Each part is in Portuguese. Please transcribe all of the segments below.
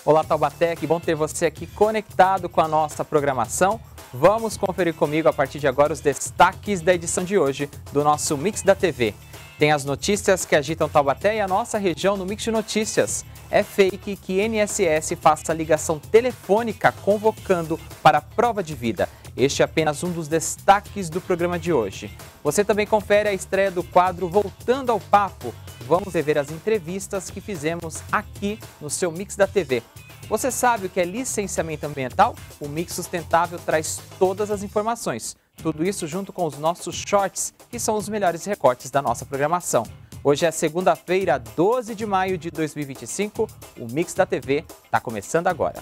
Olá, Taubaté, que bom ter você aqui conectado com a nossa programação. Vamos conferir comigo a partir de agora os destaques da edição de hoje do nosso Mix da TV. Tem as notícias que agitam Taubaté e a nossa região no Mix de Notícias. É fake que INSS faça ligação telefônica convocando para prova de vida. Este é apenas um dos destaques do programa de hoje. Você também confere a estreia do quadro Voltando ao Papo. Vamos rever as entrevistas que fizemos aqui no seu Mix da TV. Você sabe o que é licenciamento ambiental? O Mix Sustentável traz todas as informações. Tudo isso junto com os nossos shorts, que são os melhores recortes da nossa programação. Hoje é segunda-feira, 12 de maio de 2025. O Mix da TV está começando agora.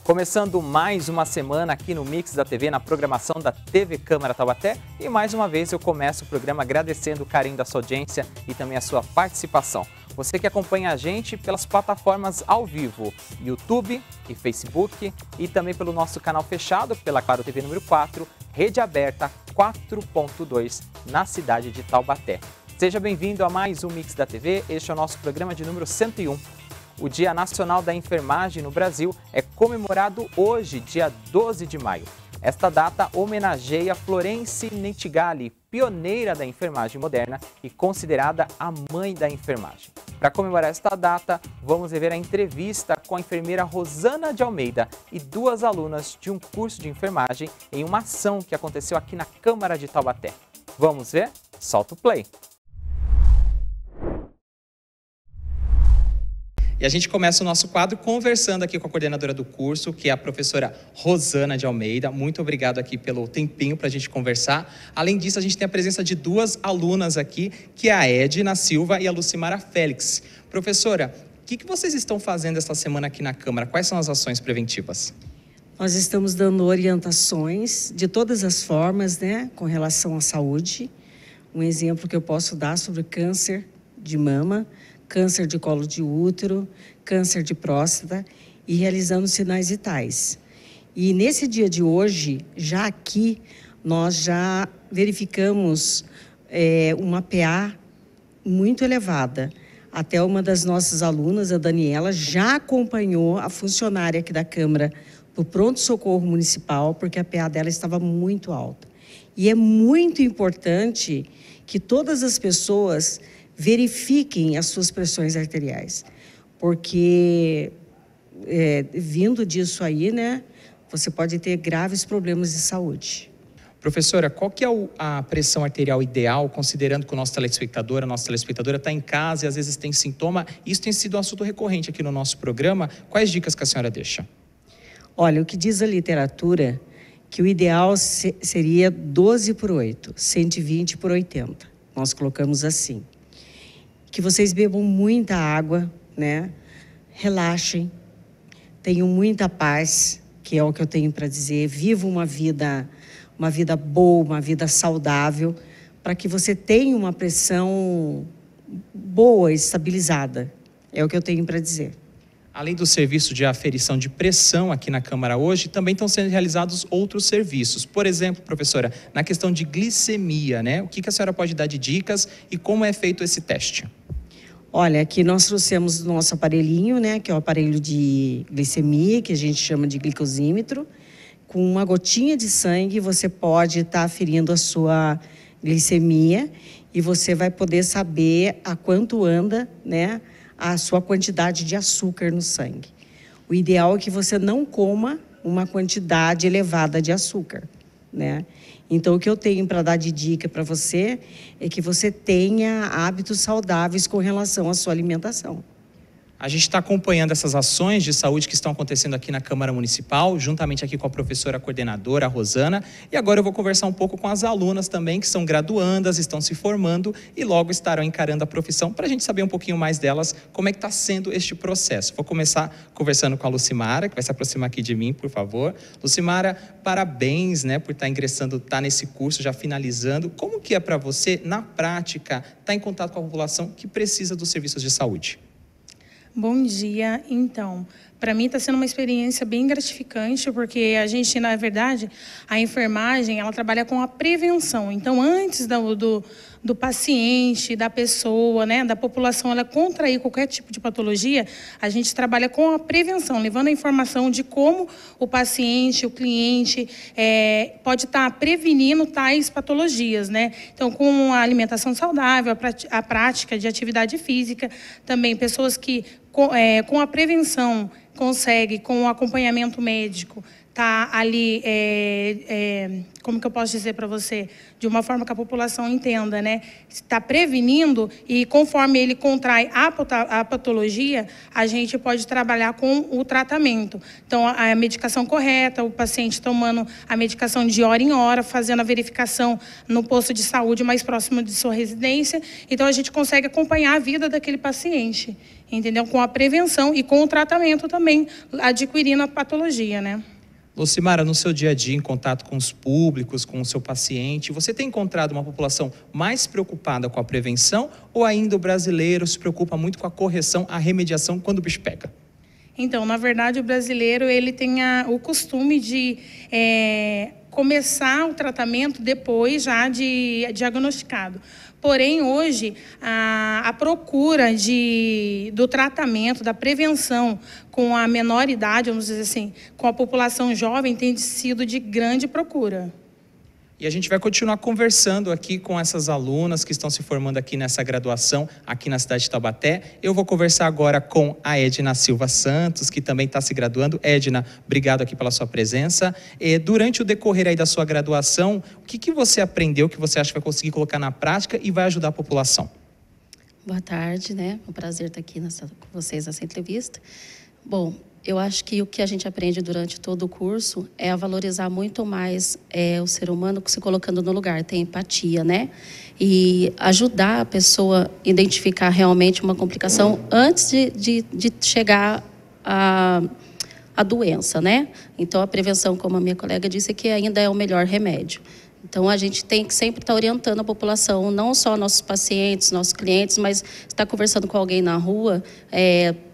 Começando mais uma semana aqui no Mix da TV, na programação da TV Câmara Taubaté. E mais uma vez eu começo o programa agradecendo o carinho da sua audiência e também a sua participação. Você que acompanha a gente pelas plataformas ao vivo, YouTube e Facebook, e também pelo nosso canal fechado, pela Claro TV número 4, rede aberta 4.2, na cidade de Taubaté. Seja bem-vindo a mais um Mix da TV, este é o nosso programa de número 101. O Dia Nacional da Enfermagem no Brasil é comemorado hoje, dia 12 de maio. Esta data homenageia Florence Nightingale, pioneira da enfermagem moderna e considerada a mãe da enfermagem. Para comemorar esta data, vamos rever a entrevista com a enfermeira Rosana de Almeida e duas alunas de um curso de enfermagem em uma ação que aconteceu aqui na Câmara de Taubaté. Vamos ver? Solta o play! E a gente começa o nosso quadro conversando aqui com a coordenadora do curso, que é a professora Rosana de Almeida. Muito obrigado aqui pelo tempinho para a gente conversar. Além disso, a gente tem a presença de duas alunas aqui, que é a Edna Silva e a Lucimara Félix. Professora, o que vocês estão fazendo esta semana aqui na Câmara? Quais são as ações preventivas? Nós estamos dando orientações de todas as formas, né, com relação à saúde. Um exemplo que eu posso dar sobre câncer de mama, câncer de colo de útero, câncer de próstata e realizando sinais vitais. E nesse dia de hoje, já aqui, nós já verificamos uma PA muito elevada. Até uma das nossas alunas, a Daniela, já acompanhou a funcionária aqui da Câmara do pronto-socorro municipal, porque a PA dela estava muito alta. E é muito importante que todas as pessoas verifiquem as suas pressões arteriais, porque vindo disso aí, né, você pode ter graves problemas de saúde. Professora, qual que é a pressão arterial ideal, considerando que o nosso telespectador, a nossa telespectadora está em casa e às vezes tem sintoma? Isso tem sido um assunto recorrente aqui no nosso programa. Quais dicas que a senhora deixa? Olha, o que diz a literatura, que o ideal seria 12/8, 120/80. Nós colocamos assim. Que vocês bebam muita água, né? Relaxem, tenham muita paz, que é o que eu tenho para dizer. Vivam uma vida boa, uma vida saudável, para que você tenha uma pressão boa, estabilizada. É o que eu tenho para dizer. Além do serviço de aferição de pressão aqui na Câmara hoje, também estão sendo realizados outros serviços. Por exemplo, professora, na questão de glicemia, né? O que a senhora pode dar de dicas e como é feito esse teste? Olha, aqui nós trouxemos o nosso aparelhinho, né? Que é o aparelho de glicemia, que a gente chama de glicosímetro. Com uma gotinha de sangue, você pode estar aferindo a sua glicemia e você vai poder saber a quanto anda, né, a sua quantidade de açúcar no sangue. O ideal é que você não coma uma quantidade elevada de açúcar, né? Então, o que eu tenho para dar de dica para você é que você tenha hábitos saudáveis com relação à sua alimentação. A gente está acompanhando essas ações de saúde que estão acontecendo aqui na Câmara Municipal, juntamente aqui com a professora coordenadora, a Rosana. E agora eu vou conversar um pouco com as alunas também, que são graduandas, estão se formando e logo estarão encarando a profissão, para a gente saber um pouquinho mais delas, como é que está sendo este processo. Vou começar conversando com a Lucimara, que vai se aproximar aqui de mim, por favor. Lucimara, parabéns, né, por estar ingressando, estar nesse curso, já finalizando. Como que é para você, na prática, estar em contato com a população que precisa dos serviços de saúde? Bom dia. Então, Para mim está sendo uma experiência bem gratificante, porque a gente, na verdade, a enfermagem, ela trabalha com a prevenção. Então, antes do paciente, da pessoa, né, da população, ela contrair qualquer tipo de patologia, a gente trabalha com a prevenção, levando a informação de como o paciente, o cliente, pode estar prevenindo tais patologias, né? Então, com a alimentação saudável, a prática de atividade física, também pessoas que, com a prevenção, conseguem, com o acompanhamento médico, tá ali, como que eu posso dizer para você, de uma forma que a população entenda, né? Está prevenindo e conforme ele contrai a patologia, a gente pode trabalhar com o tratamento. Então, a medicação correta, o paciente tomando a medicação de hora em hora, fazendo a verificação no posto de saúde mais próximo de sua residência. Então, a gente consegue acompanhar a vida daquele paciente, entendeu? Com a prevenção e com o tratamento também, adquirindo a patologia, né? Lucimara, no seu dia a dia, em contato com os públicos, com o seu paciente, você tem encontrado uma população mais preocupada com a prevenção ou ainda o brasileiro se preocupa muito com a correção, a remediação quando o bicho pega? Então, na verdade, o brasileiro ele tem o costume de começar o tratamento depois já de diagnosticado. Porém, hoje, a procura do tratamento, da prevenção com a menor idade, vamos dizer assim, com a população jovem, tem sido de grande procura. E a gente vai continuar conversando aqui com essas alunas que estão se formando aqui nessa graduação, aqui na cidade de Taubaté. Eu vou conversar agora com a Edna Silva Santos, que também está se graduando. Edna, obrigado aqui pela sua presença. Durante o decorrer aí da sua graduação, o que você aprendeu, que você acha que vai conseguir colocar na prática e vai ajudar a população? Boa tarde, né? É um prazer estar aqui com vocês nessa entrevista. Bom, eu acho que o que a gente aprende durante todo o curso é a valorizar muito mais o ser humano se colocando no lugar, ter empatia, né? E ajudar a pessoa a identificar realmente uma complicação antes de chegar à doença, né? Então, a prevenção, como a minha colega disse, que ainda é o melhor remédio. Então, a gente tem que sempre estar orientando a população, não só nossos pacientes, nossos clientes, mas está conversando com alguém na rua,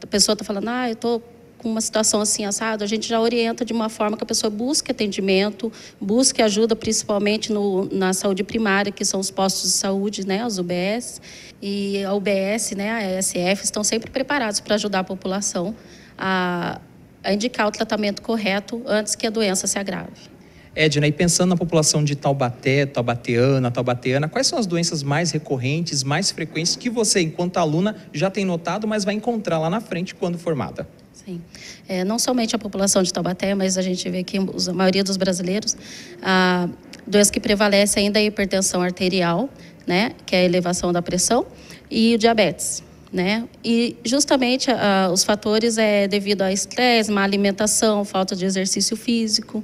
a pessoa está falando, eu estou com uma situação assim, assado, a gente já orienta de uma forma que a pessoa busque atendimento, busque ajuda, principalmente na saúde primária, que são os postos de saúde, né, os UBS, e a UBS, né, a ESF, estão sempre preparados para ajudar a população a indicar o tratamento correto antes que a doença se agrave. Edna, e pensando na população de Taubaté, taubateana, quais são as doenças mais recorrentes, mais frequentes que você, enquanto aluna, já tem notado, mas vai encontrar lá na frente quando formada? Sim. Não somente a população de Taubaté, mas a gente vê que a maioria dos brasileiros, a doença que prevalece ainda é a hipertensão arterial, né, que é a elevação da pressão, e o diabetes, né? E justamente os fatores devido a estresse, má alimentação, falta de exercício físico.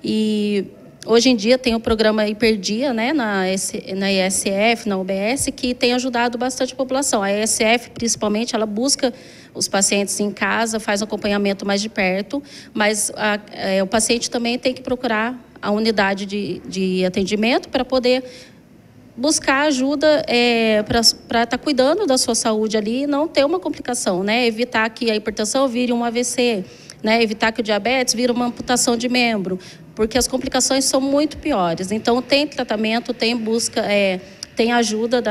E hoje em dia tem o programa Hiperdia, né, na ESF, na UBS, que tem ajudado bastante a população. A ESF, principalmente, ela busca os pacientes em casa, faz um acompanhamento mais de perto, mas o paciente também tem que procurar a unidade de atendimento para poder buscar ajuda para estar cuidando da sua saúde ali e não ter uma complicação, né? Evitar que a hipertensão vire um AVC, né? Evitar que o diabetes vire uma amputação de membro, porque as complicações são muito piores. Então, tem tratamento, tem busca, tem ajuda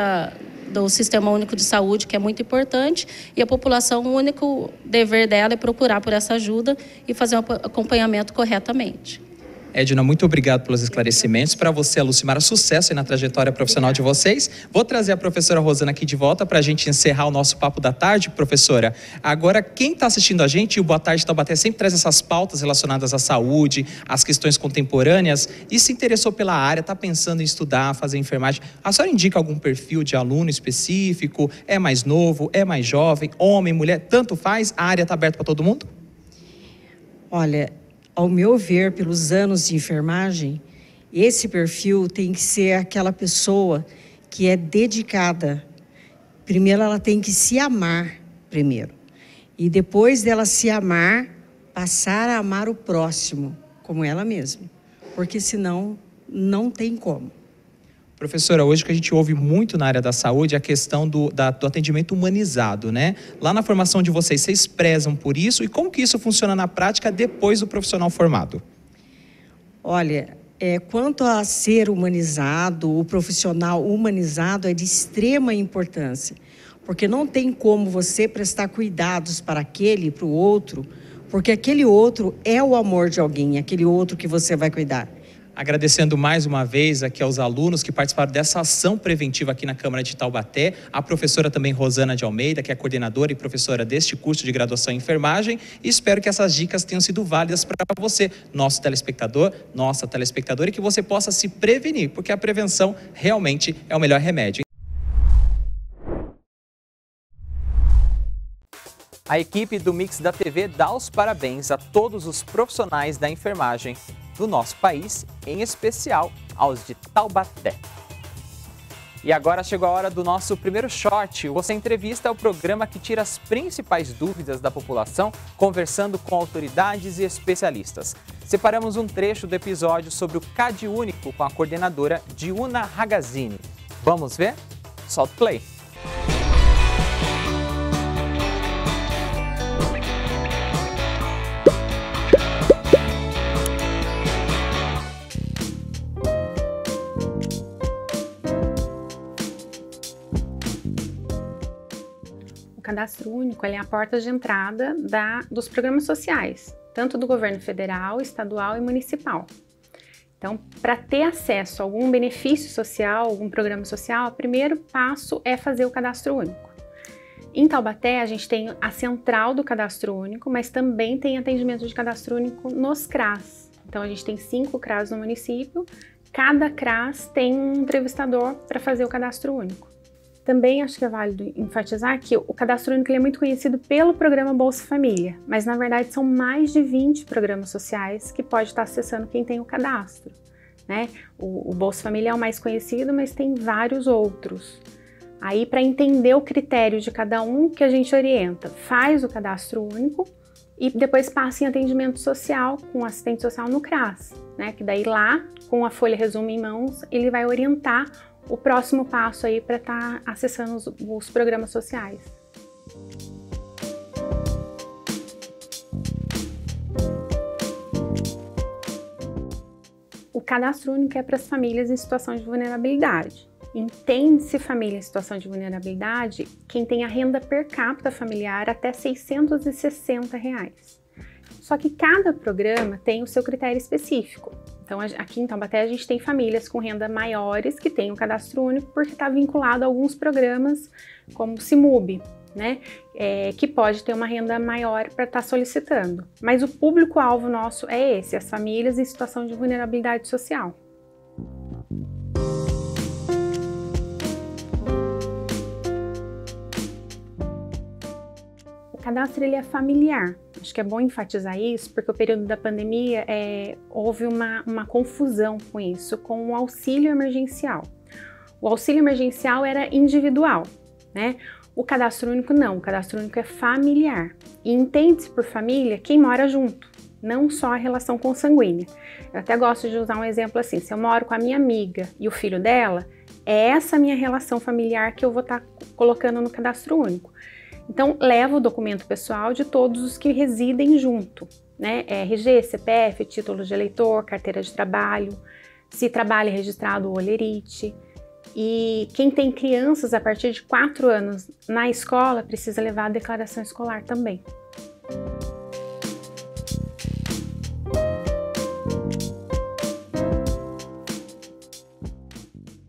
do Sistema Único de Saúde, que é muito importante, e a população, o único dever dela é procurar por essa ajuda e fazer um acompanhamento corretamente. Edna, muito obrigado pelos esclarecimentos. Para você, Lucimara, sucesso aí na trajetória profissional de vocês. Vou trazer a professora Rosana aqui de volta para a gente encerrar o nosso papo da tarde, professora. Agora, quem está assistindo a gente, o Boa Tarde Taubaté sempre traz essas pautas relacionadas à saúde, às questões contemporâneas, e se interessou pela área, está pensando em estudar, fazer enfermagem. A senhora indica algum perfil de aluno específico? É mais novo, é mais jovem, homem, mulher, tanto faz? A área está aberta para todo mundo? Olha, ao meu ver, pelos anos de enfermagem, esse perfil tem que ser aquela pessoa que é dedicada. Primeiro, ela tem que se amar, primeiro. E depois dela se amar, passar a amar o próximo, como ela mesma. Porque senão, não tem como. Professora, hoje que a gente ouve muito na área da saúde é a questão do atendimento humanizado, né? Lá na formação de vocês prezam por isso? E como que isso funciona na prática depois do profissional formado? Olha, quanto a ser humanizado, o profissional humanizado é de extrema importância, porque não tem como você prestar cuidados para aquele e para o outro, porque aquele outro é o amor de alguém, aquele outro que você vai cuidar. Agradecendo mais uma vez aqui aos alunos que participaram dessa ação preventiva aqui na Câmara de Taubaté, a professora também Rosana de Almeida, que é coordenadora e professora deste curso de graduação em enfermagem, e espero que essas dicas tenham sido válidas para você, nosso telespectador, nossa telespectadora, e que você possa se prevenir, porque a prevenção realmente é o melhor remédio. A equipe do Mix da TV dá os parabéns a todos os profissionais da enfermagem do nosso país, em especial aos de Taubaté. E agora chegou a hora do nosso primeiro short. Você entrevista o programa que tira as principais dúvidas da população, conversando com autoridades e especialistas. Separamos um trecho do episódio sobre o CAD único com a coordenadora Diuna Ragazzini. Vamos ver? Solta o play! O cadastro único é a porta de entrada dos programas sociais, tanto do governo federal, estadual e municipal. Então, para ter acesso a algum benefício social, algum programa social, o primeiro passo é fazer o cadastro único. Em Taubaté, a gente tem a central do cadastro único, mas também tem atendimento de cadastro único nos CRAS. Então, a gente tem 5 CRAS no município, cada CRAS tem um entrevistador para fazer o cadastro único. Também acho que é válido enfatizar que o cadastro único é muito conhecido pelo programa Bolsa Família, mas na verdade são mais de 20 programas sociais que pode estar acessando quem tem o cadastro, né? O Bolsa Família é o mais conhecido, mas tem vários outros. Aí, para entender o critério de cada um, que a gente orienta, faz o cadastro único e depois passa em atendimento social com o assistente social no CRAS, né? Que daí lá, com a folha resumo em mãos, ele vai orientar o próximo passo aí para estar acessando os programas sociais. O cadastro único é para as famílias em situação de vulnerabilidade. Entende-se família em situação de vulnerabilidade quem tem a renda per capita familiar até R$ 660. Só que cada programa tem o seu critério específico. Então, aqui em Taubaté, a gente tem famílias com renda maiores que têm o cadastro único porque está vinculado a alguns programas como o CIMUB, né? Que pode ter uma renda maior para estar solicitando. Mas o público-alvo nosso é esse, as famílias em situação de vulnerabilidade social. O cadastro ele é familiar. Acho que é bom enfatizar isso, porque o período da pandemia houve uma confusão com isso, com o auxílio emergencial. O auxílio emergencial era individual, né? O cadastro único não, o cadastro único é familiar. E entende-se por família quem mora junto, não só a relação consanguínea. Eu até gosto de usar um exemplo assim, se eu moro com a minha amiga e o filho dela, é essa minha relação familiar que eu vou estar colocando no cadastro único. Então, leva o documento pessoal de todos os que residem junto, né? RG, CPF, título de eleitor, carteira de trabalho, se trabalha registrado o Olerite. E quem tem crianças a partir de 4 anos na escola precisa levar a declaração escolar também.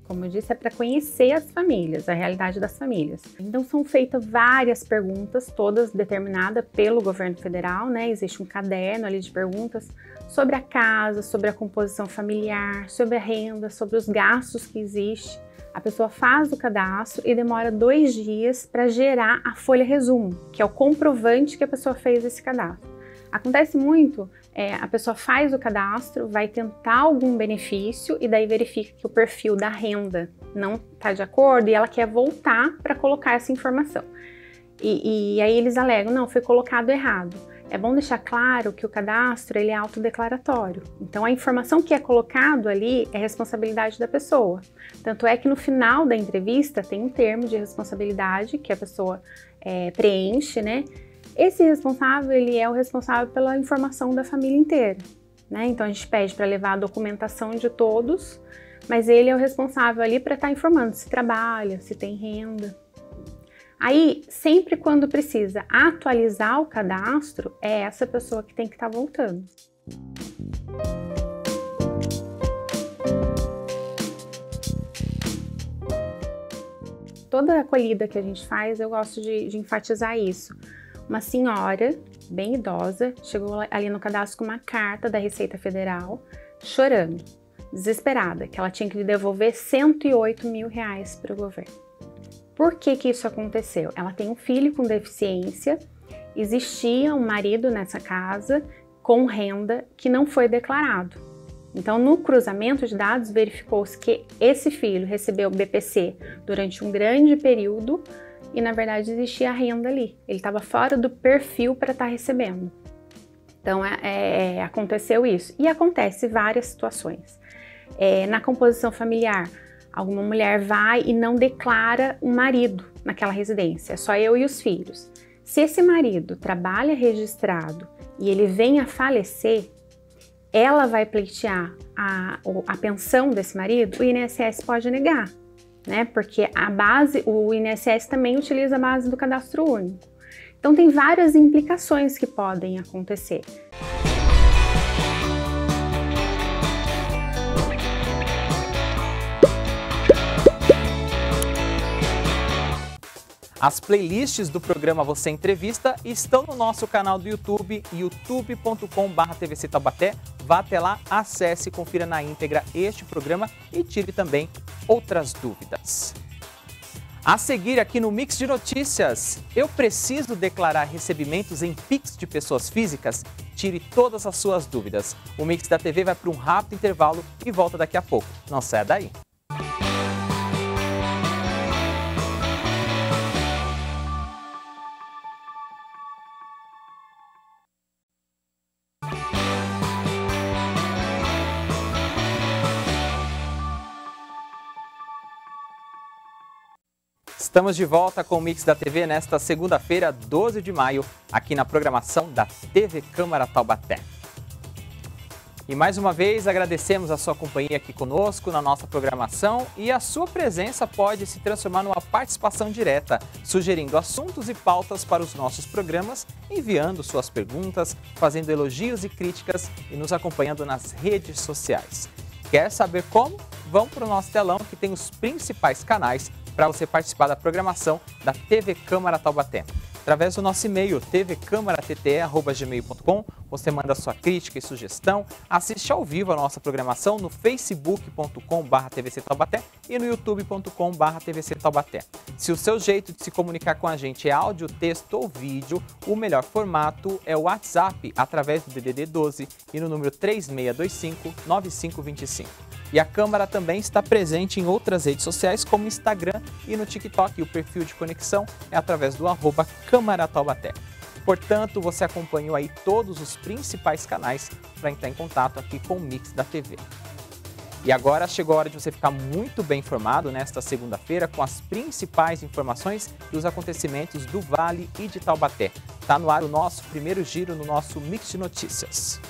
Como eu disse, é para conhecer as famílias, a realidade das famílias. Então são feitas várias perguntas, todas determinadas pelo governo federal, né? Existe um caderno ali de perguntas sobre a casa, sobre a composição familiar, sobre a renda, sobre os gastos que existem. A pessoa faz o cadastro e demora 2 dias para gerar a folha resumo, que é o comprovante que a pessoa fez esse cadastro. Acontece muito, a pessoa faz o cadastro, vai tentar algum benefício e daí verifica que o perfil da renda não está de acordo e ela quer voltar para colocar essa informação. E aí eles alegam, não, foi colocado errado. é bom deixar claro que o cadastro ele é autodeclaratório. Então, a informação que é colocado ali é responsabilidade da pessoa. Tanto é que no final da entrevista tem um termo de responsabilidade que a pessoa preenche, né? Esse responsável, ele é o responsável pela informação da família inteira, né? Então, a gente pede para levar a documentação de todos, mas ele é o responsável ali para estar informando se trabalha, se tem renda. Aí, sempre quando precisa atualizar o cadastro, é essa pessoa que tem que estar voltando. Toda a acolhida que a gente faz, eu gosto de enfatizar isso. Uma senhora, bem idosa, chegou ali no cadastro com uma carta da Receita Federal, chorando, desesperada, que ela tinha que devolver R$108 mil para o governo. Por que isso aconteceu? Ela tem um filho com deficiência, existia um marido nessa casa com renda que não foi declarado. Então, no cruzamento de dados, verificou-se que esse filho recebeu BPC durante um grande período e, na verdade, existia renda ali. Ele estava fora do perfil para estar recebendo. Então, aconteceu isso. E acontece várias situações. Na composição familiar, alguma mulher vai e não declara um marido naquela residência, é só eu e os filhos. Se esse marido trabalha registrado e ele vem a falecer, ela vai pleitear a pensão desse marido, o INSS pode negar, né? Porque o INSS também utiliza a base do cadastro único. Então tem várias implicações que podem acontecer. As playlists do programa Você Entrevista estão no nosso canal do YouTube, youtube.com/TVC Taubaté. Vá até lá, acesse e confira na íntegra este programa e tire também outras dúvidas. A seguir aqui no Mix de Notícias, eu preciso declarar recebimentos em Pix de pessoas físicas? Tire todas as suas dúvidas. O Mix da TV vai para um rápido intervalo e volta daqui a pouco. Não saia daí. Estamos de volta com o Mix da TV nesta segunda-feira, 12 de maio, aqui na programação da TV Câmara Taubaté. E mais uma vez agradecemos a sua companhia aqui conosco na nossa programação e a sua presença pode se transformar numa participação direta, sugerindo assuntos e pautas para os nossos programas, enviando suas perguntas, fazendo elogios e críticas e nos acompanhando nas redes sociais. Quer saber como? Vamos para o nosso telão que tem os principais canais para você participar da programação da TV Câmara Taubaté. Através do nosso e-mail tvcâmaratete@gmail.com, você manda sua crítica e sugestão, assiste ao vivo a nossa programação no facebook.com/TVC Taubaté e no youtube.com/TVC Taubaté. Se o seu jeito de se comunicar com a gente é áudio, texto ou vídeo, o melhor formato é o WhatsApp através do DDD 12 e no número 3625-9525. E a Câmara também está presente em outras redes sociais como Instagram e no TikTok. E o perfil de conexão é através do @Câmara Taubaté. Portanto, você acompanhou aí todos os principais canais para entrar em contato aqui com o Mix da TV. E agora chegou a hora de você ficar muito bem informado nesta segunda-feira com as principais informações dos acontecimentos do Vale e de Taubaté. Está no ar o nosso primeiro giro no nosso Mix de Notícias.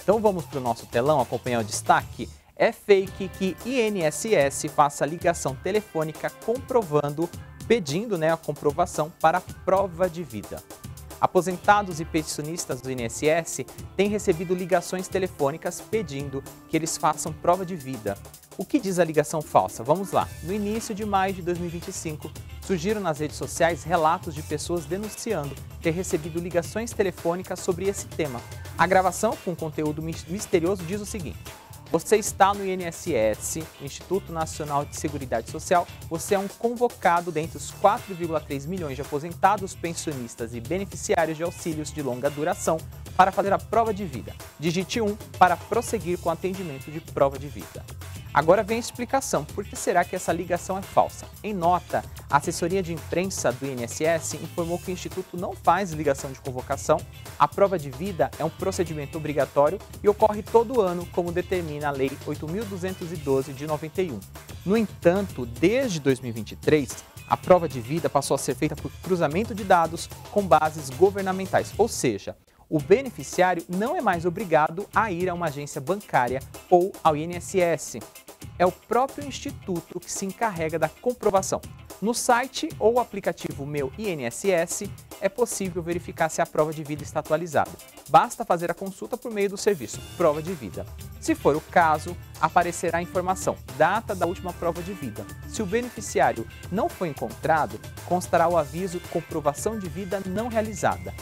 Então vamos para o nosso telão acompanhar o destaque. É fake que INSS faça ligação telefônica pedindo a comprovação para prova de vida. Aposentados e pensionistas do INSS têm recebido ligações telefônicas pedindo que eles façam prova de vida. O que diz a ligação falsa? Vamos lá. No início de maio de 2025, surgiram nas redes sociais relatos de pessoas denunciando ter recebido ligações telefônicas sobre esse tema. A gravação, com conteúdo misterioso, diz o seguinte: você está no INSS, Instituto Nacional de Seguridade Social, você é um convocado dentre os 4,3 milhões de aposentados, pensionistas e beneficiários de auxílios de longa duração para fazer a prova de vida. Digite 1 para prosseguir com o atendimento de prova de vida. Agora vem a explicação, por que será que essa ligação é falsa? Em nota, a assessoria de imprensa do INSS informou que o Instituto não faz ligação de convocação, a prova de vida é um procedimento obrigatório e ocorre todo ano, como determina a Lei 8.212 de 91. No entanto, desde 2023, a prova de vida passou a ser feita por cruzamento de dados com bases governamentais, ou seja, o beneficiário não é mais obrigado a ir a uma agência bancária ou ao INSS. É o próprio Instituto que se encarrega da comprovação. No site ou aplicativo Meu INSS é possível verificar se a prova de vida está atualizada. Basta fazer a consulta por meio do serviço Prova de Vida. Se for o caso, aparecerá a informação, data da última prova de vida. Se o beneficiário não foi encontrado, constará o aviso Comprovação de Vida não realizada.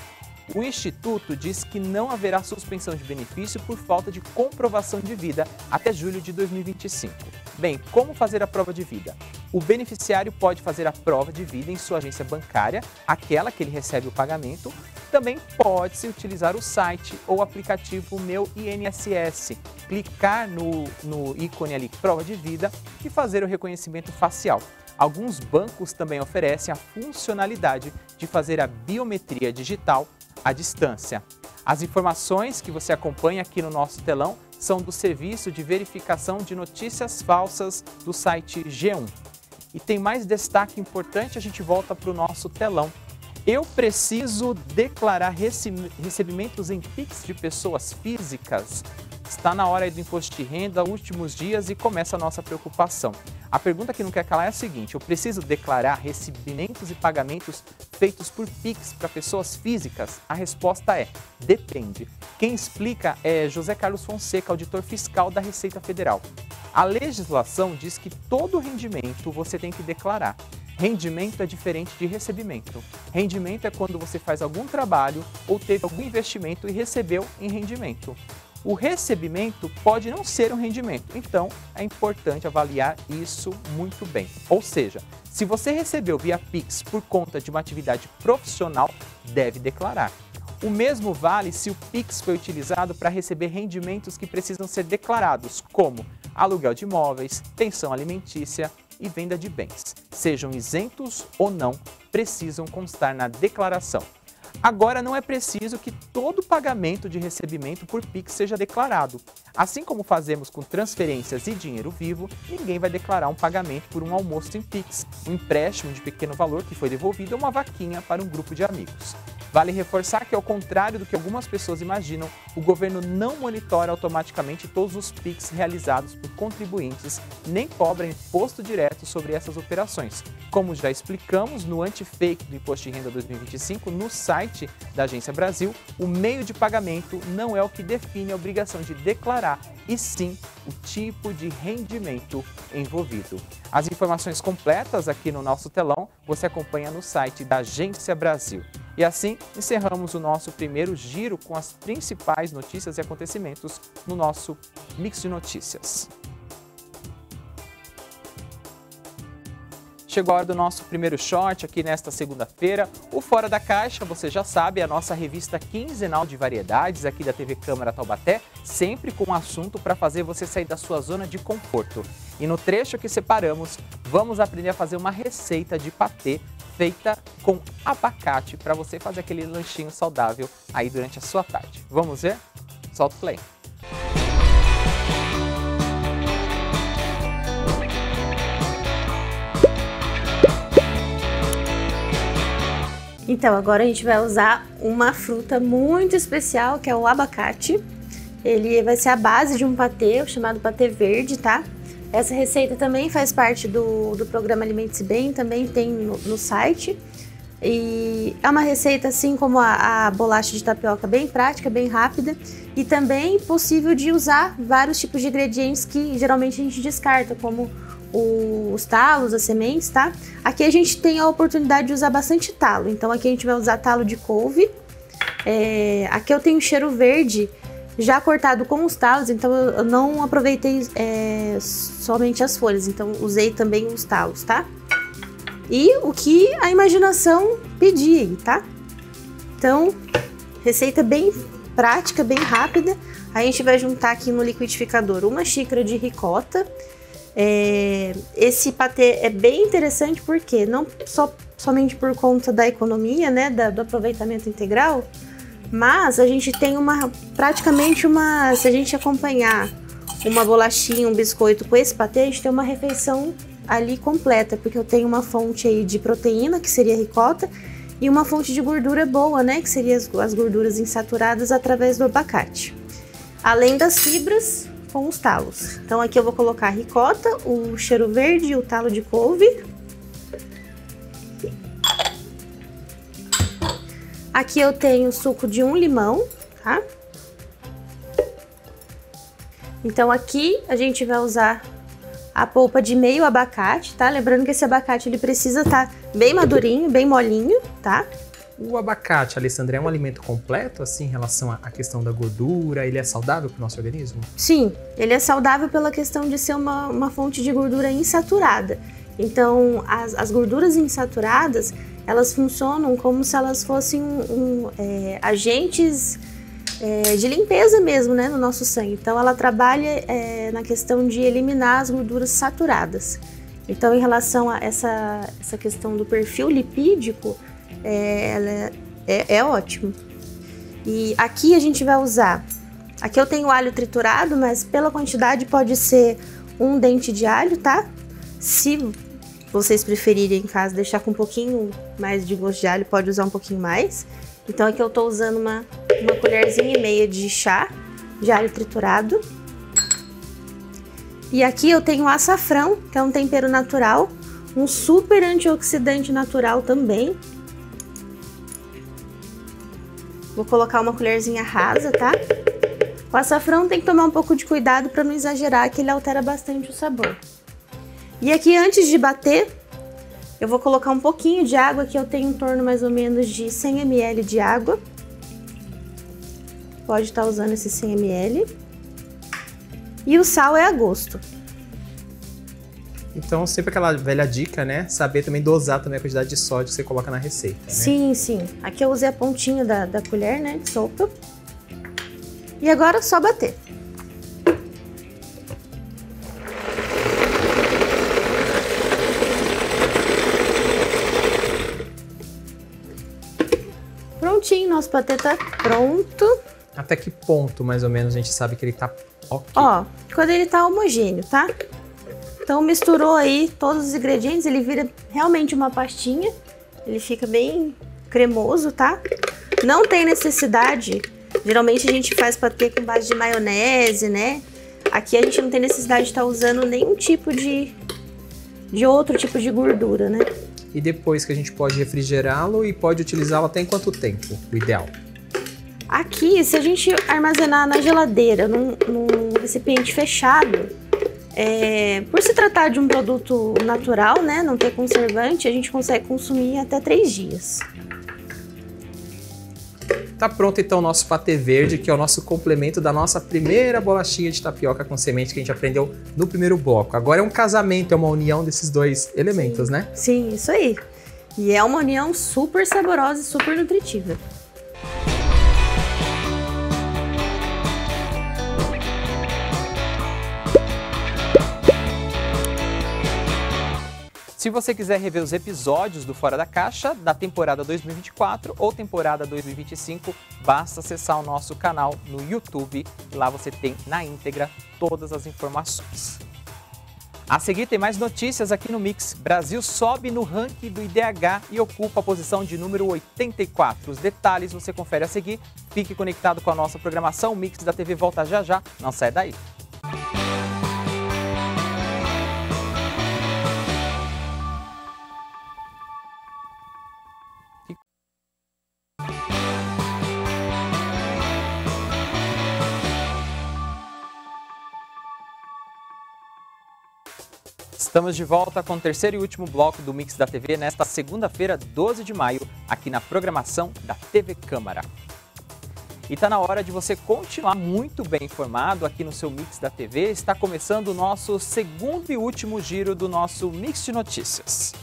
O Instituto diz que não haverá suspensão de benefício por falta de comprovação de vida até julho de 2025. Bem, como fazer a prova de vida? O beneficiário pode fazer a prova de vida em sua agência bancária, aquela que ele recebe o pagamento. Também pode-se utilizar o site ou aplicativo Meu INSS, clicar no ícone ali Prova de Vida e fazer o reconhecimento facial. Alguns bancos também oferecem a funcionalidade de fazer a biometria digital à distância. As informações que você acompanha aqui no nosso telão são do Serviço de Verificação de Notícias Falsas do site G1. E tem mais destaque importante, a gente volta para o nosso telão. Eu preciso declarar recebimentos em Pix de pessoas físicas? Está na hora do imposto de renda, últimos dias, e começa a nossa preocupação. A pergunta que não quer calar é a seguinte: eu preciso declarar recebimentos e pagamentos feitos por Pix para pessoas físicas? A resposta é: depende. Quem explica é José Carlos Fonseca, auditor fiscal da Receita Federal. A legislação diz que todo rendimento você tem que declarar. Rendimento é diferente de recebimento. Rendimento é quando você faz algum trabalho ou teve algum investimento e recebeu em rendimento. O recebimento pode não ser um rendimento, então é importante avaliar isso muito bem. Ou seja, se você recebeu via Pix por conta de uma atividade profissional, deve declarar. O mesmo vale se o Pix foi utilizado para receber rendimentos que precisam ser declarados, como aluguel de imóveis, pensão alimentícia e venda de bens. Sejam isentos ou não, precisam constar na declaração. Agora, não é preciso que todo pagamento de recebimento por Pix seja declarado. Assim como fazemos com transferências e dinheiro vivo, ninguém vai declarar um pagamento por um almoço em Pix, um empréstimo de pequeno valor que foi devolvido ou uma vaquinha para um grupo de amigos. Vale reforçar que, ao contrário do que algumas pessoas imaginam, o governo não monitora automaticamente todos os Pix realizados por contribuintes, nem cobra imposto direto sobre essas operações. Como já explicamos no Antifake do Imposto de Renda 2025, no site da Agência Brasil, o meio de pagamento não é o que define a obrigação de declarar, e sim o tipo de rendimento envolvido. As informações completas aqui no nosso telão você acompanha no site da Agência Brasil. E assim, encerramos o nosso primeiro giro com as principais notícias e acontecimentos no nosso Mix de Notícias. Chegou a hora do nosso primeiro short aqui nesta segunda-feira. O Fora da Caixa, você já sabe, é a nossa revista quinzenal de variedades aqui da TV Câmara Taubaté, sempre com um assunto para fazer você sair da sua zona de conforto. E no trecho que separamos, vamos aprender a fazer uma receita de patê feita com abacate para você fazer aquele lanchinho saudável aí durante a sua tarde. Vamos ver? Solta o play! Então, agora a gente vai usar uma fruta muito especial, que é o abacate. Ele vai ser a base de um patê, chamado patê verde, tá? Essa receita também faz parte do programa Alimente-se Bem, também tem no site. E é uma receita, assim como a bolacha de tapioca, bem prática, bem rápida. E também possível de usar vários tipos de ingredientes que geralmente a gente descarta, como os talos, as sementes, tá? Aqui a gente tem a oportunidade de usar bastante talo. Então aqui a gente vai usar talo de couve. Aqui eu tenho cheiro verde já cortado com os talos, então eu não aproveitei somente as folhas, então usei também os talos, tá? E o que a imaginação pedir, tá? Então, receita bem prática, bem rápida. A gente vai juntar aqui no liquidificador uma xícara de ricota, Esse patê é bem interessante porque não somente por conta da economia, né, do aproveitamento integral, mas a gente tem praticamente se a gente acompanhar uma bolachinha, um biscoito com esse patê, a gente tem uma refeição ali completa, porque eu tenho uma fonte aí de proteína, que seria a ricota, e uma fonte de gordura boa, né, que seria as gorduras insaturadas através do abacate. Além das fibras com os talos. Então aqui eu vou colocar a ricota, o cheiro verde e o talo de couve. Aqui eu tenho o suco de um limão, tá? Então aqui a gente vai usar a polpa de meio abacate, tá? Lembrando que esse abacate ele precisa estar bem madurinho, bem molinho, tá? O abacate, Alessandra, é um alimento completo, assim, em relação à questão da gordura? Ele é saudável para o nosso organismo? Sim, ele é saudável pela questão de ser uma fonte de gordura insaturada. Então, as gorduras insaturadas, elas funcionam como se elas fossem agentes de limpeza mesmo, né, no nosso sangue. Então, ela trabalha na questão de eliminar as gorduras saturadas. Então, em relação a essa questão do perfil lipídico, ela é ótimo. E aqui a gente vai usar, aqui eu tenho alho triturado, mas pela quantidade pode ser um dente de alho, tá? Se vocês preferirem em casa deixar com um pouquinho mais de gosto de alho, pode usar um pouquinho mais. Então aqui eu tô usando uma colherzinha e meia de chá de alho triturado. E aqui eu tenho açafrão, que é um tempero natural, um super antioxidante natural também. Vou colocar uma colherzinha rasa, tá? O açafrão tem que tomar um pouco de cuidado para não exagerar, que ele altera bastante o sabor. E aqui, antes de bater, eu vou colocar um pouquinho de água, que eu tenho em torno mais ou menos de 100 ml de água. Pode estar usando esse 100 ml. E o sal é a gosto. Então, sempre aquela velha dica, né? Saber também dosar também a quantidade de sódio que você coloca na receita, né? Sim, sim. Aqui eu usei a pontinha da colher, né, de sopa. E agora é só bater. Prontinho, nosso patê tá pronto. Até que ponto, mais ou menos, a gente sabe que ele tá ok? Ó, quando ele tá homogêneo, tá? Então misturou aí todos os ingredientes, ele vira realmente uma pastinha. Ele fica bem cremoso, tá? Não tem necessidade, geralmente a gente faz patê com base de maionese, né? Aqui a gente não tem necessidade de estar usando nenhum tipo de outro tipo de gordura, né? E depois que a gente pode refrigerá-lo e pode utilizá-lo até em quanto tempo, o ideal? Aqui, se a gente armazenar na geladeira, num recipiente fechado, por se tratar de um produto natural, né, não ter conservante, a gente consegue consumir até 3 dias. Tá pronto então o nosso patê verde, que é o nosso complemento da nossa primeira bolachinha de tapioca com semente que a gente aprendeu no primeiro bloco. Agora é um casamento, é uma união desses dois elementos, né? Sim, isso aí. E é uma união super saborosa e super nutritiva. Se você quiser rever os episódios do Fora da Caixa da temporada 2024 ou temporada 2025, basta acessar o nosso canal no YouTube. Lá você tem na íntegra todas as informações. A seguir tem mais notícias aqui no Mix. Brasil sobe no ranking do IDH e ocupa a posição de número 84. Os detalhes você confere a seguir. Fique conectado com a nossa programação. O Mix da TV volta já já. Não sai daí. Estamos de volta com o terceiro e último bloco do Mix da TV nesta segunda-feira, 12 de maio, aqui na programação da TV Câmara. E está na hora de você continuar muito bem informado aqui no seu Mix da TV. Está começando o nosso segundo e último giro do nosso Mix de Notícias.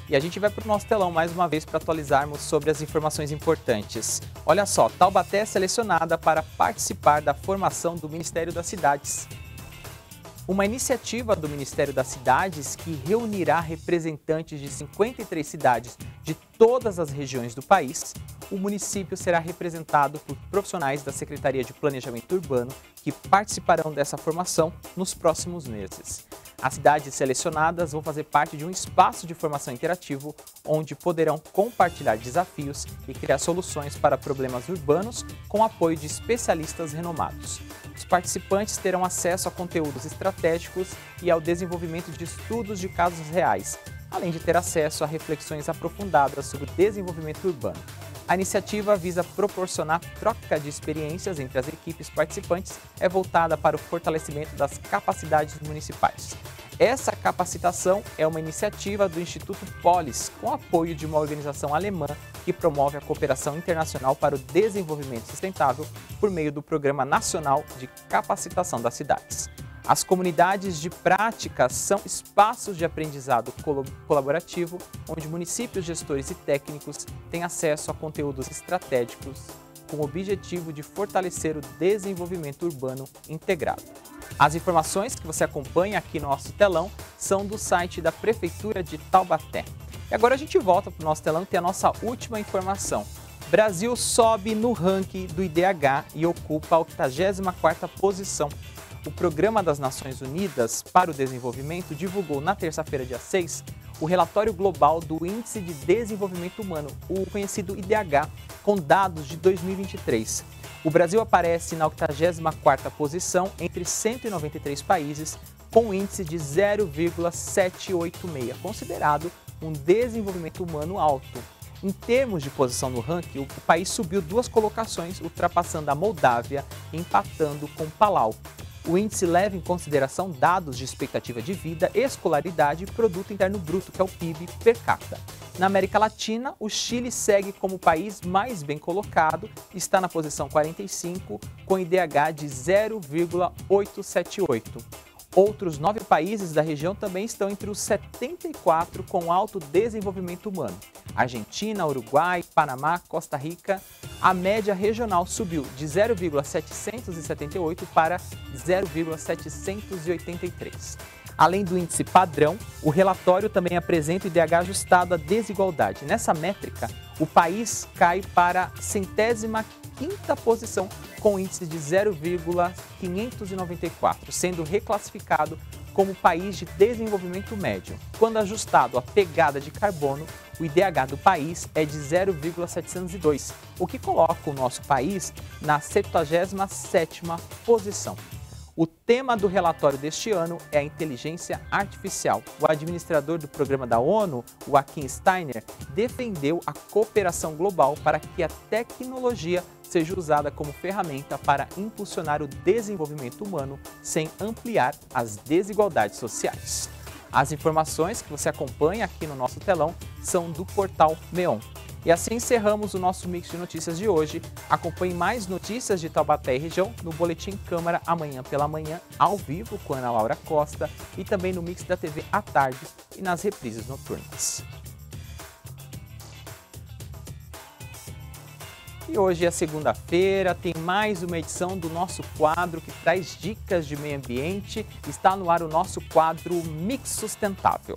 E a gente vai para o nosso telão mais uma vez para atualizarmos sobre as informações importantes. Olha só, Taubaté é selecionada para participar da formação do Ministério das Cidades. Uma iniciativa do Ministério das Cidades que reunirá representantes de 53 cidades de todas as regiões do país. O município será representado por profissionais da Secretaria de Planejamento Urbano que participarão dessa formação nos próximos meses. As cidades selecionadas vão fazer parte de um espaço de formação interativo, onde poderão compartilhar desafios e criar soluções para problemas urbanos com apoio de especialistas renomados. Os participantes terão acesso a conteúdos estratégicos e ao desenvolvimento de estudos de casos reais, além de ter acesso a reflexões aprofundadas sobre o desenvolvimento urbano. A iniciativa visa proporcionar troca de experiências entre as equipes participantes, é voltada para o fortalecimento das capacidades municipais. Essa capacitação é uma iniciativa do Instituto Polis, com apoio de uma organização alemã que promove a cooperação internacional para o desenvolvimento sustentável por meio do Programa Nacional de Capacitação das Cidades. As comunidades de prática são espaços de aprendizado colaborativo, onde municípios, gestores e técnicos têm acesso a conteúdos estratégicos com o objetivo de fortalecer o desenvolvimento urbano integrado. As informações que você acompanha aqui no nosso telão são do site da Prefeitura de Taubaté. E agora a gente volta para o nosso telão e tem a nossa última informação. Brasil sobe no ranking do IDH e ocupa a 84ª posição. O Programa das Nações Unidas para o Desenvolvimento divulgou na terça-feira, dia 6, o relatório global do Índice de Desenvolvimento Humano, o conhecido IDH, com dados de 2023. O Brasil aparece na 84ª posição entre 193 países, com um índice de 0,786, considerado um desenvolvimento humano alto. Em termos de posição no ranking, o país subiu 2 colocações, ultrapassando a Moldávia e empatando com Palau. O índice leva em consideração dados de expectativa de vida, escolaridade e produto interno bruto, que é o PIB per capita. Na América Latina, o Chile segue como o país mais bem colocado, está na posição 45, com IDH de 0,878. Outros 9 países da região também estão entre os 74 com alto desenvolvimento humano. Argentina, Uruguai, Panamá, Costa Rica. A média regional subiu de 0,778 para 0,783. Além do índice padrão, o relatório também apresenta o IDH ajustado à desigualdade. Nessa métrica, o país cai para a 105ª posição, com índice de 0,594, sendo reclassificado como país de desenvolvimento médio. Quando ajustado à pegada de carbono, o IDH do país é de 0,702, o que coloca o nosso país na 77ª posição. O tema do relatório deste ano é a inteligência artificial. O administrador do programa da ONU, Joachim Steiner, defendeu a cooperação global para que a tecnologia seja usada como ferramenta para impulsionar o desenvolvimento humano sem ampliar as desigualdades sociais. As informações que você acompanha aqui no nosso telão são do portal MEON. E assim encerramos o nosso Mix de Notícias de hoje. Acompanhe mais notícias de Taubaté e região no Boletim Câmara amanhã pela manhã, ao vivo com Ana Laura Costa e também no Mix da TV à tarde e nas reprises noturnas. E hoje é segunda-feira, tem mais uma edição do nosso quadro que traz dicas de meio ambiente. Está no ar o nosso quadro Mix Sustentável.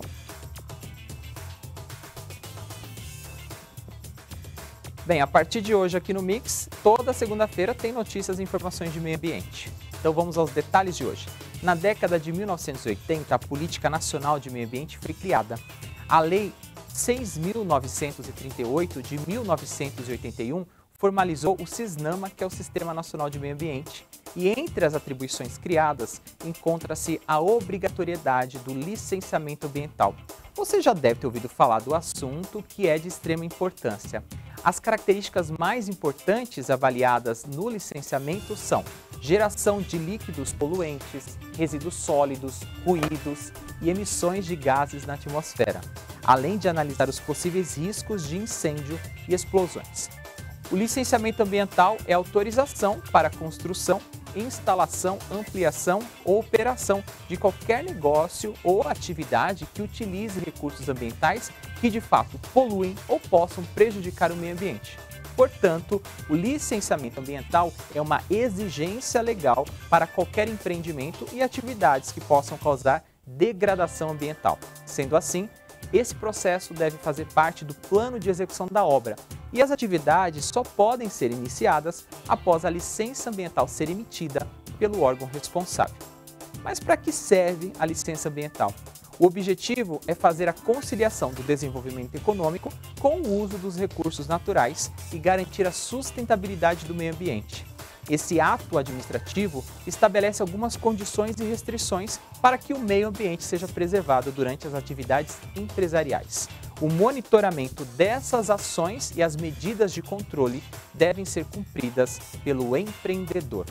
Bem, a partir de hoje aqui no Mix, toda segunda-feira tem notícias e informações de meio ambiente. Então vamos aos detalhes de hoje. Na década de 1980, a Política Nacional de Meio Ambiente foi criada. A Lei 6.938 de 1981 formalizou o SISNAMA, que é o Sistema Nacional de Meio Ambiente, e entre as atribuições criadas encontra-se a obrigatoriedade do licenciamento ambiental. Você já deve ter ouvido falar do assunto, que é de extrema importância. As características mais importantes avaliadas no licenciamento são geração de líquidos poluentes, resíduos sólidos, ruídos e emissões de gases na atmosfera, além de analisar os possíveis riscos de incêndio e explosões. O licenciamento ambiental é autorização para a construção, instalação, ampliação ou operação de qualquer negócio ou atividade que utilize recursos ambientais que de fato poluem ou possam prejudicar o meio ambiente. Portanto, o licenciamento ambiental é uma exigência legal para qualquer empreendimento e atividades que possam causar degradação ambiental. Sendo assim, esse processo deve fazer parte do plano de execução da obra e as atividades só podem ser iniciadas após a licença ambiental ser emitida pelo órgão responsável. Mas para que serve a licença ambiental? O objetivo é fazer a conciliação do desenvolvimento econômico com o uso dos recursos naturais e garantir a sustentabilidade do meio ambiente. Esse ato administrativo estabelece algumas condições e restrições para que o meio ambiente seja preservado durante as atividades empresariais. O monitoramento dessas ações e as medidas de controle devem ser cumpridas pelo empreendedor.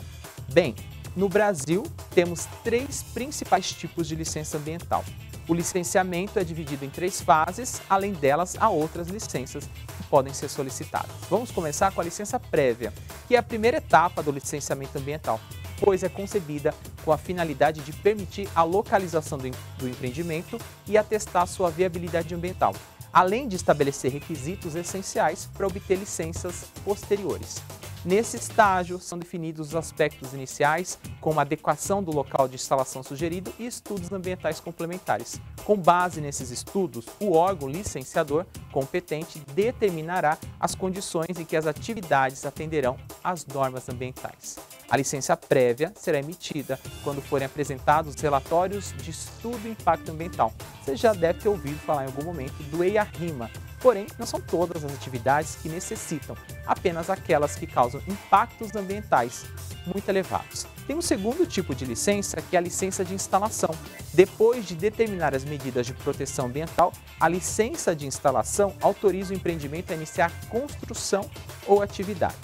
Bem, no Brasil, temos 3 principais tipos de licença ambiental. O licenciamento é dividido em 3 fases, além delas, há outras licenças que podem ser solicitadas. Vamos começar com a licença prévia, que é a primeira etapa do licenciamento ambiental, pois é concebida com a finalidade de permitir a localização do empreendimento e atestar sua viabilidade ambiental, além de estabelecer requisitos essenciais para obter licenças posteriores. Nesse estágio, são definidos os aspectos iniciais, como a adequação do local de instalação sugerido e estudos ambientais complementares. Com base nesses estudos, o órgão licenciador competente determinará as condições em que as atividades atenderão às normas ambientais. A licença prévia será emitida quando forem apresentados relatórios de estudo de impacto ambiental. Você já deve ter ouvido falar em algum momento do EIA-RIMA. Porém, não são todas as atividades que necessitam, apenas aquelas que causam impactos ambientais muito elevados. Tem um segundo tipo de licença, que é a licença de instalação. Depois de determinar as medidas de proteção ambiental, a licença de instalação autoriza o empreendimento a iniciar construção ou atividade.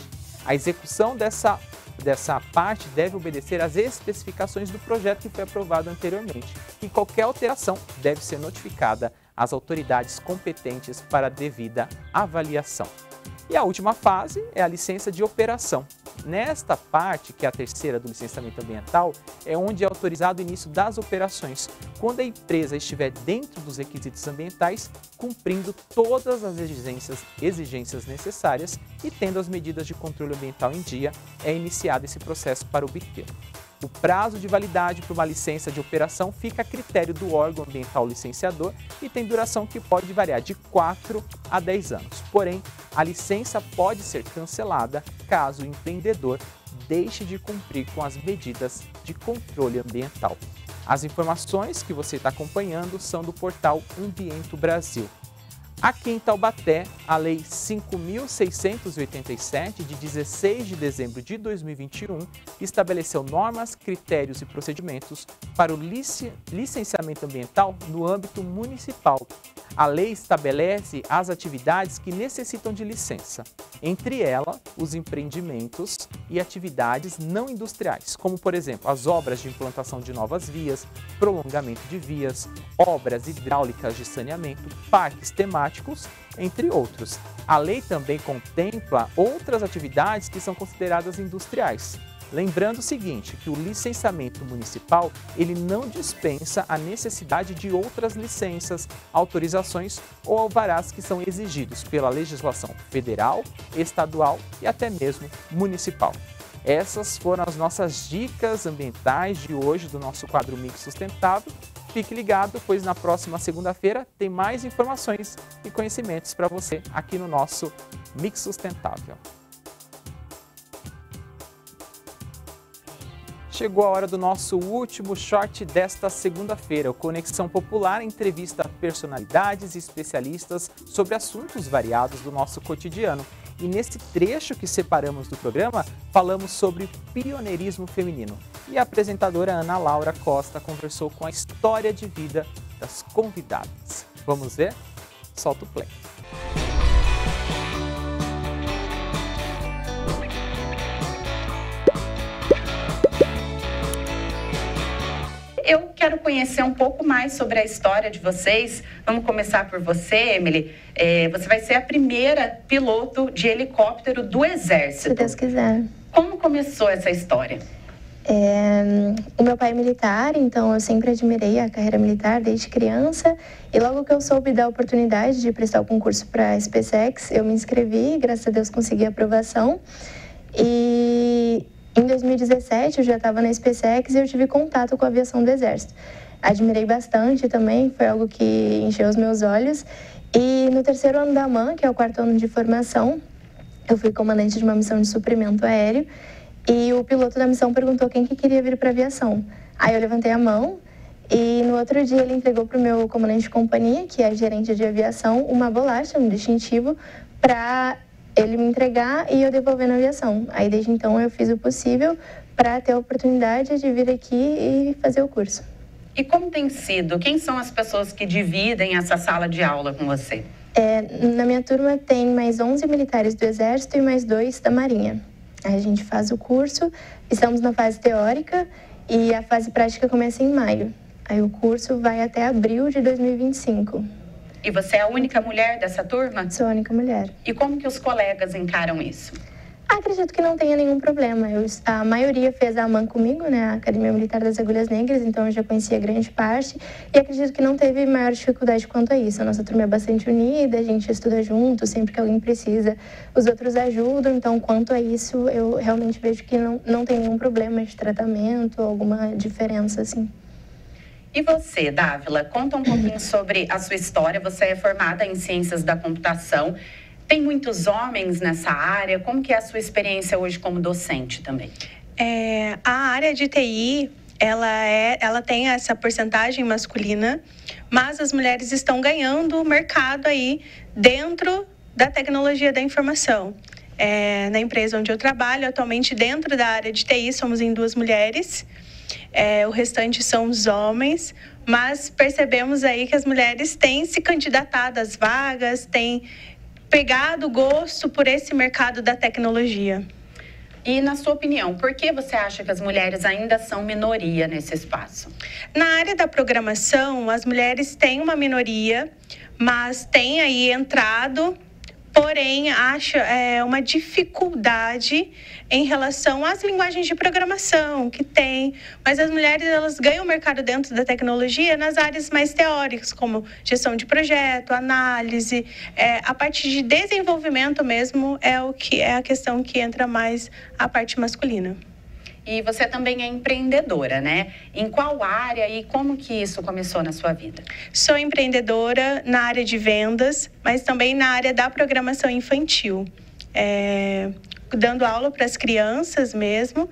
A execução dessa parte deve obedecer às especificações do projeto que foi aprovado anteriormente e qualquer alteração deve ser notificada às autoridades competentes para a devida avaliação. E a última fase é a licença de operação. Nesta parte, que é a terceira do licenciamento ambiental, é onde é autorizado o início das operações, quando a empresa estiver dentro dos requisitos ambientais, cumprindo todas as exigências necessárias e tendo as medidas de controle ambiental em dia, é iniciado esse processo para obter. O prazo de validade para uma licença de operação fica a critério do órgão ambiental licenciador e tem duração que pode variar de 4 a 10 anos. Porém, a licença pode ser cancelada caso o empreendedor deixe de cumprir com as medidas de controle ambiental. As informações que você está acompanhando são do portal Ambiente Brasil. Aqui em Taubaté, a Lei 5.687, de 16 de dezembro de 2021, estabeleceu normas, critérios e procedimentos para o licenciamento ambiental no âmbito municipal. A lei estabelece as atividades que necessitam de licença, entre elas os empreendimentos e atividades não industriais, como, por exemplo, as obras de implantação de novas vias, prolongamento de vias, obras hidráulicas de saneamento, parques temáticos, entre outros. A lei também contempla outras atividades que são consideradas industriais. Lembrando o seguinte, que o licenciamento municipal, ele não dispensa a necessidade de outras licenças, autorizações ou alvarás que são exigidos pela legislação federal, estadual e até mesmo municipal. Essas foram as nossas dicas ambientais de hoje do nosso quadro Mix Sustentável. Fique ligado, pois na próxima segunda-feira tem mais informações e conhecimentos para você aqui no nosso Mix Sustentável. Chegou a hora do nosso último short desta segunda-feira. O Conexão Popular entrevista personalidades e especialistas sobre assuntos variados do nosso cotidiano. E nesse trecho que separamos do programa, falamos sobre pioneirismo feminino. E a apresentadora Ana Laura Costa conversou com a história de vida das convidadas. Vamos ver? Solta o play. Eu quero conhecer um pouco mais sobre a história de vocês. Vamos começar por você, Emily. Você vai ser a primeira piloto de helicóptero do Exército. Se Deus quiser. Como começou essa história? O meu pai é militar, então eu sempre admirei a carreira militar desde criança. E logo que eu soube da oportunidade de prestar o concurso para a SpaceX, eu me inscrevi e, graças a Deus, consegui a aprovação. E em 2017 eu já estava na SpaceX e eu tive contato com a aviação do Exército. Admirei bastante também, foi algo que encheu os meus olhos. E no terceiro ano da AMAN, que é o 4º ano de formação, eu fui comandante de uma missão de suprimento aéreo. E o piloto da missão perguntou quem que queria vir para a aviação. Aí eu levantei a mão e no outro dia ele entregou para o meu comandante de companhia, que é gerente de aviação, uma bolacha, um distintivo, para ele me entregar e eu devolver na aviação. Aí desde então eu fiz o possível para ter a oportunidade de vir aqui e fazer o curso. E como tem sido? Quem são as pessoas que dividem essa sala de aula com você? Na minha turma tem mais 11 militares do Exército e mais 2 da Marinha. Aí a gente faz o curso, estamos na fase teórica e a fase prática começa em maio. Aí o curso vai até abril de 2025. E você é a única mulher dessa turma? Sou a única mulher. E como que os colegas encaram isso? Acredito que não tenha nenhum problema. A maioria fez a AMAN comigo, né, a Academia Militar das Agulhas Negras, então eu já conhecia grande parte e acredito que não teve maior dificuldade quanto a isso. A nossa turma é bastante unida, a gente estuda junto, sempre que alguém precisa, os outros ajudam, então quanto a isso eu realmente vejo que não tem nenhum problema de tratamento, alguma diferença assim. E você, Dávila, conta um pouquinho sobre a sua história. Você é formada em Ciências da Computação. Tem muitos homens nessa área? Como que é a sua experiência hoje como docente também? A área de TI, ela tem essa porcentagem masculina, mas as mulheres estão ganhando o mercado aí dentro da tecnologia da informação. Na empresa onde eu trabalho, atualmente dentro da área de TI, somos em 2 mulheres. O restante são os homens, mas percebemos aí que as mulheres têm se candidatado às vagas, têm pegado gosto por esse mercado da tecnologia. E, na sua opinião, por que você acha que as mulheres ainda são minoria nesse espaço? Na área da programação, as mulheres têm uma minoria, mas têm aí entrado, porém, acho uma dificuldade em relação às linguagens de programação que tem. Mas as mulheres, elas ganham mercado dentro da tecnologia nas áreas mais teóricas, como gestão de projeto, análise, a parte de desenvolvimento mesmo é a questão que entra mais a parte masculina. E você também é empreendedora, né? Em qual área e como que isso começou na sua vida? Sou empreendedora na área de vendas, mas também na área da programação infantil. Dando aula para as crianças mesmo.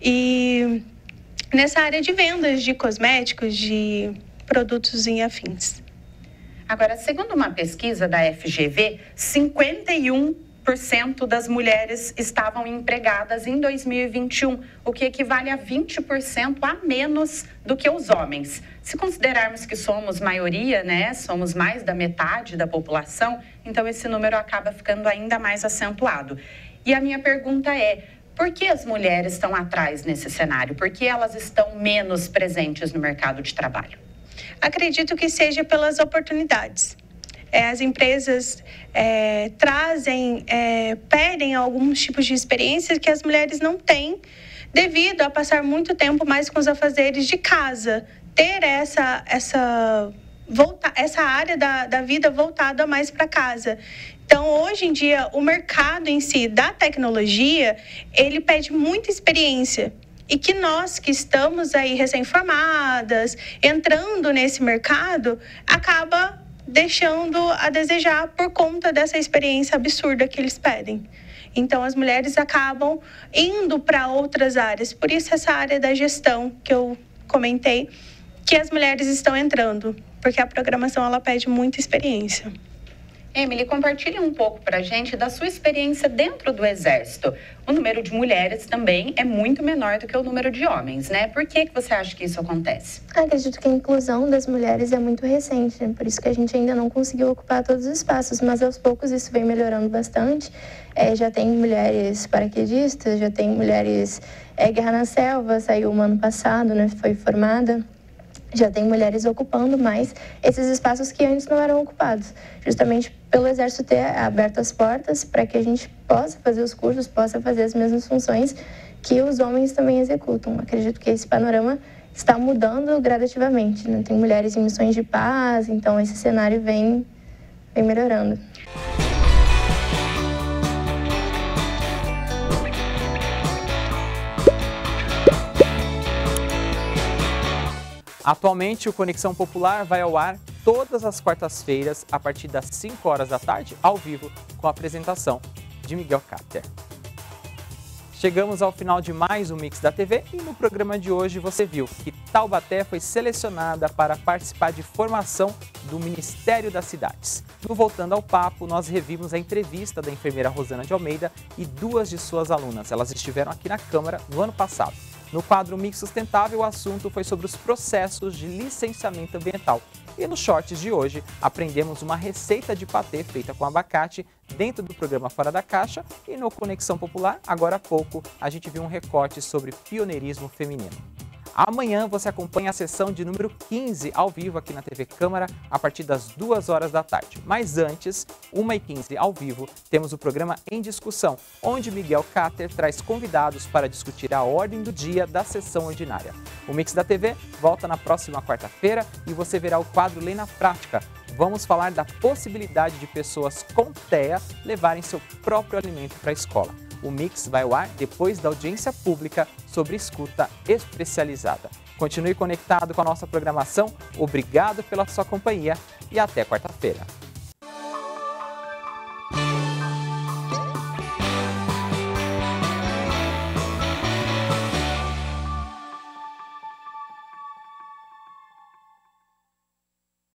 E nessa área de vendas de cosméticos, de produtos em afins. Agora, segundo uma pesquisa da FGV, 51% das mulheres estavam empregadas em 2021, o que equivale a 20% a menos do que os homens. Se considerarmos que somos maioria, né, somos mais da metade da população, então esse número acaba ficando ainda mais acentuado. E a minha pergunta é, por que as mulheres estão atrás nesse cenário? Por que elas estão menos presentes no mercado de trabalho? Acredito que seja pelas oportunidades. As empresas pedem alguns tipos de experiências que as mulheres não têm, devido a passar muito tempo mais com os afazeres de casa, ter essa área da vida voltada mais para casa. Então, hoje em dia, o mercado em si da tecnologia, ele pede muita experiência. E que nós que estamos aí recém-formadas, entrando nesse mercado, acaba deixando a desejar por conta dessa experiência absurda que eles pedem. Então, as mulheres acabam indo para outras áreas. Por isso, essa área da gestão que eu comentei, que as mulheres estão entrando, porque a programação ela pede muita experiência. Emily, compartilhe um pouco para a gente da sua experiência dentro do Exército. O número de mulheres também é muito menor do que o número de homens, né? Por que você acha que isso acontece? Acredito que a inclusão das mulheres é muito recente, né? Por isso que a gente ainda não conseguiu ocupar todos os espaços, mas aos poucos isso vem melhorando bastante. Já tem mulheres paraquedistas, já tem mulheres Guerra na Selva, saiu um ano passado, né? Foi formada. já tem mulheres ocupando mais esses espaços que antes não eram ocupados, justamente pelo Exército ter aberto as portas para que a gente possa fazer os cursos, possa fazer as mesmas funções que os homens também executam. Acredito que esse panorama está mudando gradativamente, né? Tem mulheres em missões de paz, então esse cenário vem melhorando. Atualmente, o Conexão Popular vai ao ar todas as quartas-feiras, a partir das 5 horas da tarde, ao vivo, com a apresentação de Miguel Cáter. Chegamos ao final de mais um Mix da TV e no programa de hoje você viu que Taubaté foi selecionada para participar de formação do Ministério das Cidades. No Voltando ao Papo, nós revimos a entrevista da enfermeira Rosana de Almeida e 2 de suas alunas. Elas estiveram aqui na Câmara no ano passado. No quadro Mix Sustentável, o assunto foi sobre os processos de licenciamento ambiental. E nos shorts de hoje, aprendemos uma receita de patê feita com abacate dentro do programa Fora da Caixa. E no Conexão Popular, agora há pouco, a gente viu um recorte sobre pioneirismo feminino. Amanhã você acompanha a sessão de número 15 ao vivo aqui na TV Câmara a partir das 2 horas da tarde. Mas antes, 1h15 ao vivo, temos o programa Em Discussão, onde Miguel Cáter traz convidados para discutir a ordem do dia da sessão ordinária. O Mix da TV volta na próxima quarta-feira e você verá o quadro Lei na Prática. Vamos falar da possibilidade de pessoas com TEA levarem seu próprio alimento para a escola. O Mix vai ao ar depois da audiência pública sobre escuta especializada. Continue conectado com a nossa programação. Obrigado pela sua companhia e até quarta-feira.